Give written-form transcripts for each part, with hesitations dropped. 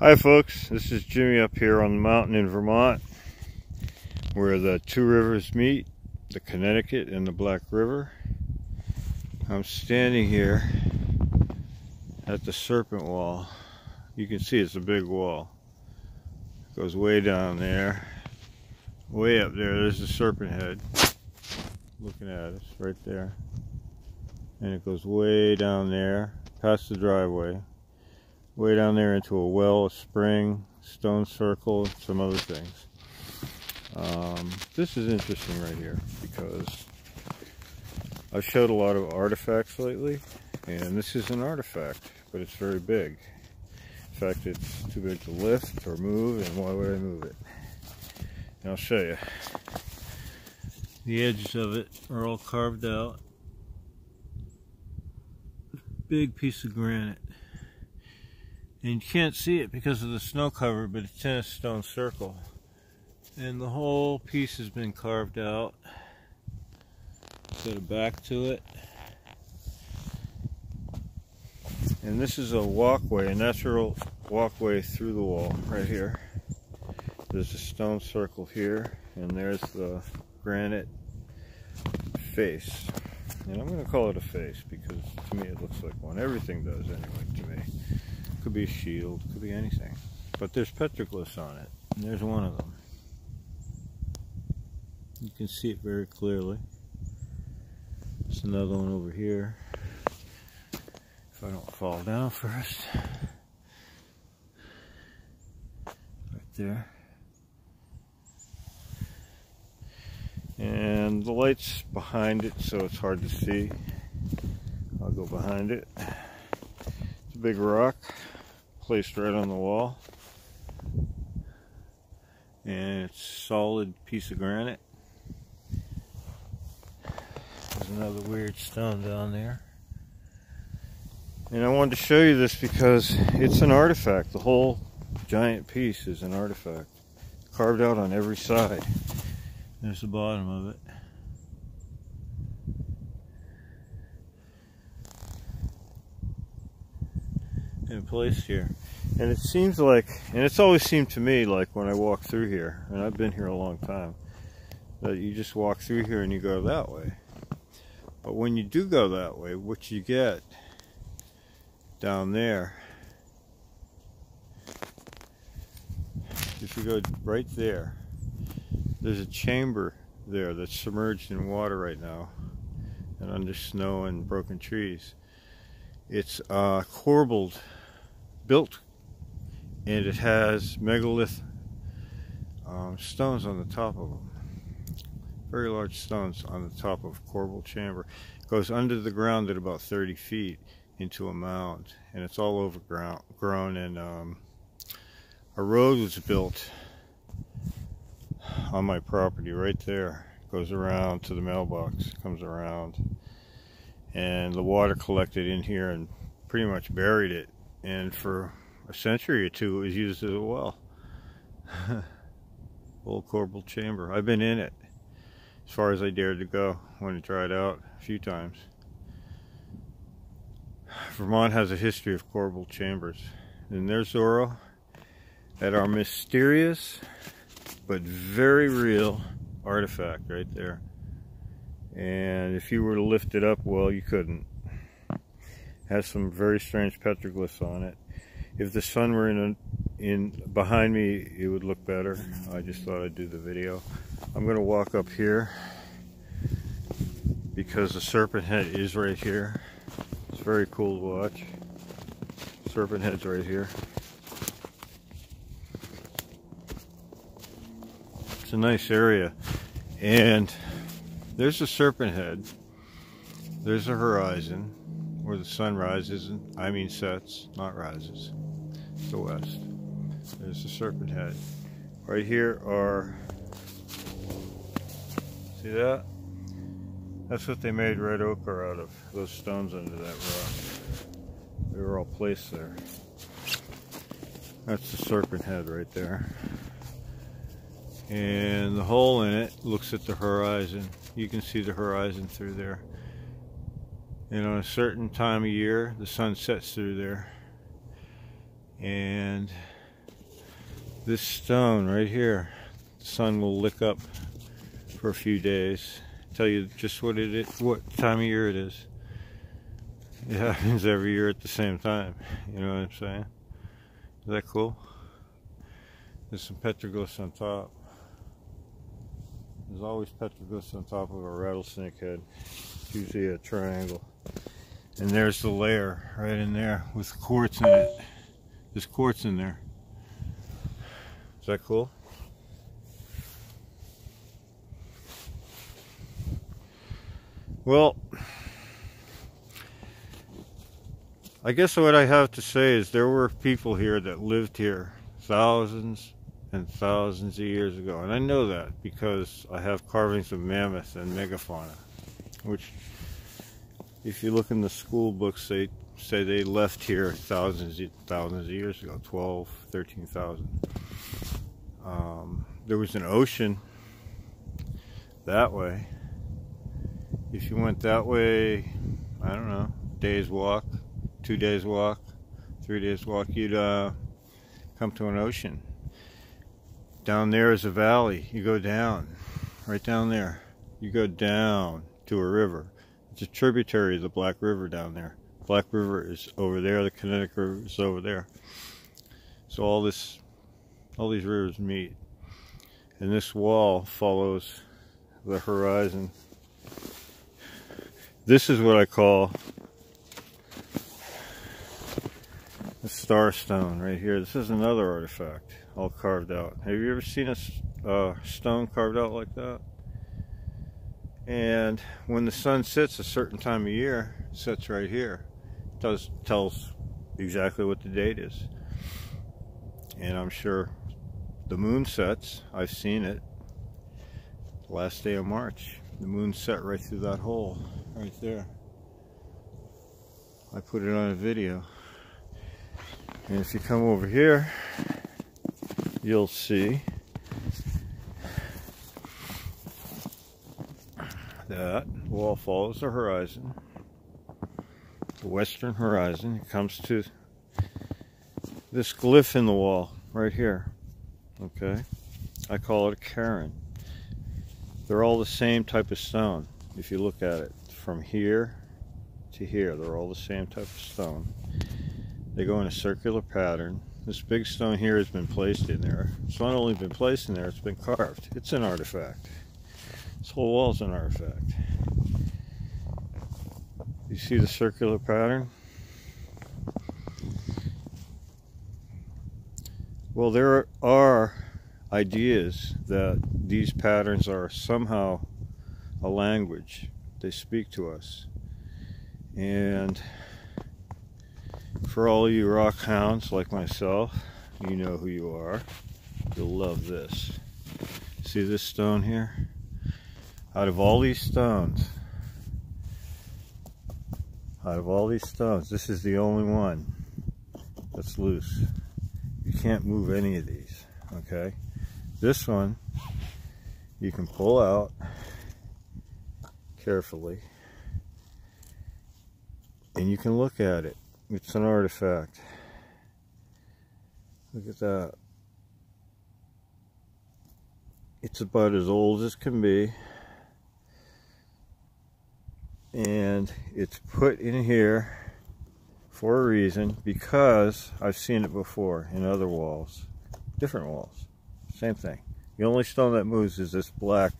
Hi folks, this is Jimmy up here on the mountain in Vermont where the two rivers meet, the Connecticut and the Black River. I'm standing here at the Serpent wall. You can see it's a big wall. It goes way down there, way up there. There's the Serpent head looking at us right there, and it goes way down there past the driveway, way down there into a well, a spring, stone circle, some other things. This is interesting right here because I've showed a lot of artifacts lately, and this is an artifact, but it's very big. In fact, it's too big to lift or move, and why would I move it? And I'll show you. The edges of it are all carved out. Big piece of granite. And you can't see it because of the snow cover, but it's in a stone circle. And the whole piece has been carved out. It's got a back to it. And this is a walkway, a natural walkway through the wall right here. There's a stone circle here, and there's the granite face. And I'm going to call it a face because to me it looks like one. Everything does anyway to me. Could be a shield, could be anything. But there's petroglyphs on it, and there's one of them. You can see it very clearly. There's another one over here. If I don't fall down first. Right there. And the light's behind it, so it's hard to see. I'll go behind it. It's a big rock placed right on the wall. And it's a solid piece of granite. There's another weird stone down there. And I wanted to show you this because it's an artifact. The whole giant piece is an artifact. Carved out on every side. There's the bottom of it. And placed here. And it seems like, and it's always seemed to me like when I walk through here, and I've been here a long time, that you just walk through here and you go that way. But when you do go that way, what you get down there, if you go right there, there's a chamber there that's submerged in water right now and under snow and broken trees. It's corbelled, built, and it has megalith stones on the top of them. Very large stones on the top of corbelled chamber. It goes under the ground at about 30 feet into a mound, and it's all overgrown, and a road was built on my property right there. Goes around to the mailbox, comes around, and the water collected in here and pretty much buried it, and for a century or two it was used as a well. Old corbelled chamber. I've been in it as far as I dared to go when it dried out a few times. Vermont has a history of corbelled chambers, and there's Zorro at our mysterious but very real artifact right there. And if you were to lift it up, well, you couldn't. It has some very strange petroglyphs on it. If the sun were in behind me, it would look better. I just thought I'd do the video. I'm going to walk up here because the serpent head is right here. It's very cool to watch. Serpent head's right here. It's a nice area, and there's the serpent head. There's the horizon where the sun rises, and I mean sets, not rises. It's the west. There's the serpent head. Right here are, see that? That's what they made red ochre out of, those stones under that rock. They were all placed there. That's the serpent head right there. And the hole in it looks at the horizon. You can see the horizon through there. And on a certain time of year, the sun sets through there. And This stone right here, the sun will lick up for a few days. Tell you just what it is, what time of year it is. It happens every year at the same time. You know what I'm saying? Is that cool? There's some petroglyphs on top. There's always petroglyphs on top of a rattlesnake head. It's usually a triangle. And there's the layer right in there with quartz in it. There's quartz in there. Is that cool? Well, I guess what I have to say is there were people here that lived here thousands and thousands of years ago. And I know that because I have carvings of mammoth and megafauna, which, if you look in the school books, they say they left here thousands of years ago, 12, 13,000. There was an ocean that way. If you went that way, I don't know, day's walk, 2 days walk, 3 days walk, you'd come to an ocean. Down there is a valley. You go down, right down there. You go down to a river. It's a tributary of the Black River down there. Black River is over there. The Connecticut River is over there. So all these rivers meet, and this wall follows the horizon. This is what I call the star stone right here. This is another artifact, all carved out. Have you ever seen a stone carved out like that? And when the sun sets a certain time of year, it sets right here. It tells exactly what the date is. And I'm sure the moon sets, I've seen it, last day of March. The moon set right through that hole, right there. I put it on a video. And if you come over here, you'll see that the wall follows the horizon, the western horizon. It comes to this glyph in the wall right here. Okay, I call it a cairn. They're all the same type of stone. If you look at it from here to here, they're all the same type of stone. They go in a circular pattern. This big stone here has been placed in there. It's not only been placed in there, it's been carved. It's an artifact. This whole wall is an artifact. You see the circular pattern? Well, there are ideas that these patterns are somehow a language. They speak to us. And for all you rock hounds like myself, you know who you are. You'll love this. See this stone here? Out of all these stones, this is the only one that's loose. You can't move any of these, okay? This one, you can pull out carefully, and you can look at it. It's an artifact. Look at that. It's about as old as can be. And it's put in here for a reason, because I've seen it before in other walls, different walls, same thing. The only stone that moves is this black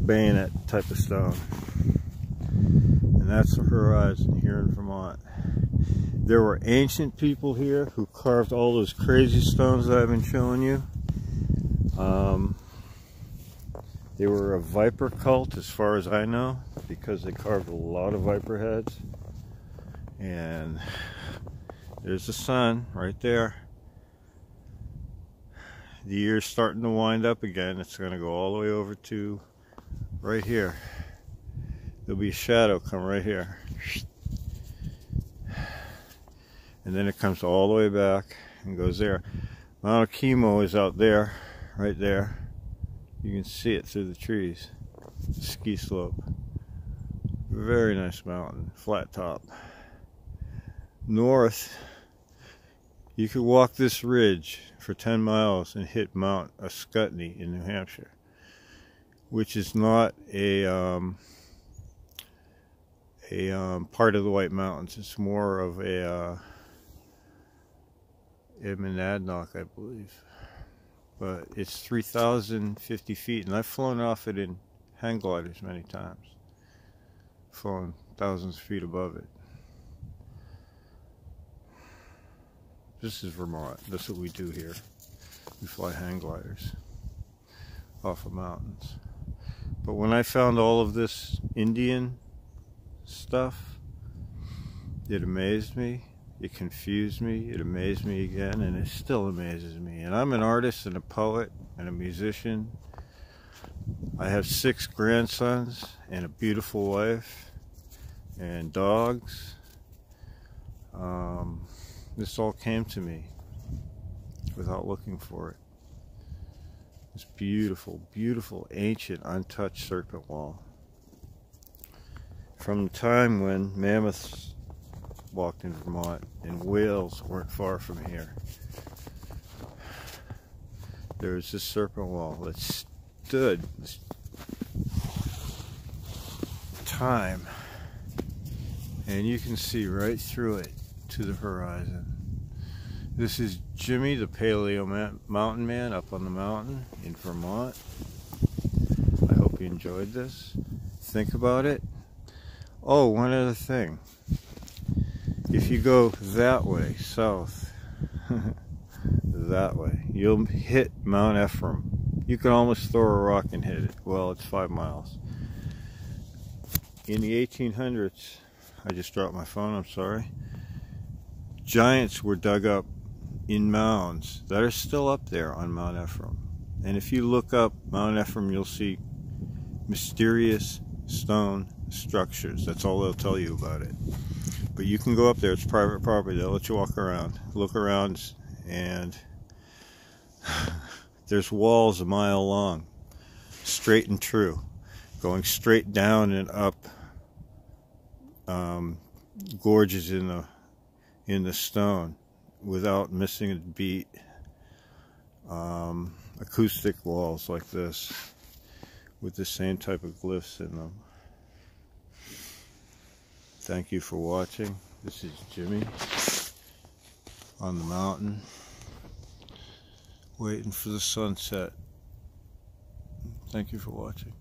bayonet type of stone, and that's the horizon here in Vermont. There were ancient people here who carved all those crazy stones that I've been showing you. They were a viper cult as far as I know, because they carved a lot of viper heads. And there's the sun right there. The year's starting to wind up again. It's going to go all the way over to right here. There'll be a shadow come right here. And then it comes all the way back and goes there. Mount Chemo is out there, right there. You can see it through the trees. The ski slope. Very nice mountain, flat top. North, You could walk this ridge for 10 miles and hit Mount Ascutney in New Hampshire, which is not a part of the White Mountains. It's more of a Monadnock, I believe. But it's 3,050 feet, and I've flown off it in hang gliders many times. Flown thousands of feet above it. This is Vermont. That's what we do here. We fly hang gliders off of mountains. But when I found all of this Indian stuff, it amazed me. It confused me. It amazed me again, and it still amazes me. And I'm an artist and a poet and a musician. I have 6 grandsons and a beautiful wife and dogs. This all came to me without looking for it. This beautiful, beautiful, ancient, untouched serpent wall. From the time when mammoths walked in Vermont and whales weren't far from here, there was this serpent wall that stood this time, and you can see right through it to the horizon. This is Jimmy, the Paleo Mountain Man, up on the mountain in Vermont. I hope you enjoyed this. Think about it. Oh, one other thing. If you go that way, south, that way, you'll hit Mount Ephraim. You can almost throw a rock and hit it. Well, it's 5 miles. In the 1800s, I just dropped my phone, I'm sorry. Giants were dug up in mounds that are still up there on Mount Ephraim. And if you look up Mount Ephraim, you'll see mysterious stone structures. That's all they'll tell you about it. But you can go up there. It's private property. They'll let you walk around. Look around, and there's walls a mile long, straight and true, going straight down and up gorges in the stone without missing a beat. Acoustic walls like this with the same type of glyphs in them. Thank you for watching. This is Jimmy on the mountain waiting for the sunset. Thank you for watching.